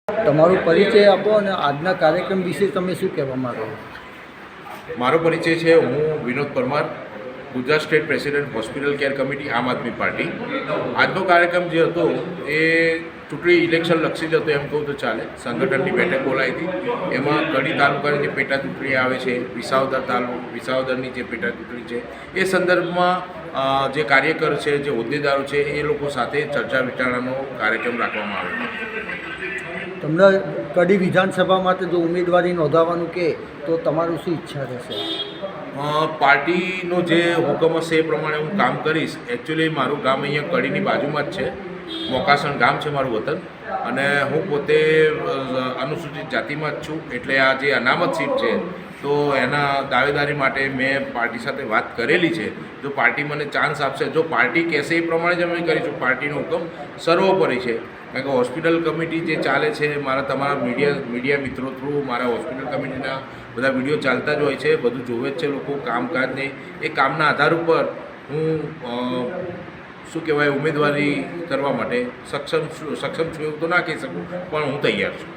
તમારો પરિચય આપો અને આજના કાર્યક્રમ વિશે તમે શું કહેવા માંગો છો? મારો પરિચય છે, હું Vinod Parmar, Gujarat state president hospital care committee, આમ આદમી પાર્ટી. આજનો કાર્યક્રમ જે હતો એ ચૂંટણી ઇલેક્શન લક્ષી જ હતો એમ કહું તો ચાલે. સંગઠનની બેઠક બોલાવી હતી. એમાં કડી તાલુકાની જે પેટા ચૂંટણી આવે છે, વિસાવદરની જે પેટા ચૂંટણી છે, એ સંદર્ભમાં જે કાર્યકર છે, જે હોદ્દેદારો છે, એ લોકો સાથે ચર્ચા વિચારણાનો કાર્યક્રમ રાખવામાં આવ્યો હતો. તમને કડી વિધાનસભા માટે જો ઉમેદવારી નોંધાવવાનું કહે તો તમારું શું ઈચ્છા રહેશે? પાર્ટીનો જે હુકમ હશે એ પ્રમાણે હું કામ કરીશ. એકચ્યુઅલી મારું ગામ અહીંયા કડીની બાજુમાં જ છે. મોકાસણ ગામ છે મારું વતન, અને હું પોતે અનુસૂચિત જાતિમાં જ છું. એટલે આ જે અનામત સીટ છે તો એના દાવેદારી માટે મેં પાર્ટી સાથે વાત કરેલી છે. જો પાર્ટી મને ચાન્સ આપશે, જો પાર્ટી કહેશે એ પ્રમાણે જ અમે કરીશું. પાર્ટીનો હુકમ સર્વોપરી છે, કારણ કે હોસ્પિટલ કમિટી જે ચાલે છે, તમારા મીડિયા મિત્રો થ્રુ મારા હોસ્પિટલ કમિટીના બધા વિડીયો ચાલતા જ હોય છે, બધું જોવે જ છે લોકો, કામકાજને એ કામના આધાર ઉપર હું શું કહેવાય ઉમેદવારી કરવા માટે સક્ષમ છું એવું તો ના કહી શકું, પણ હું તૈયાર છું.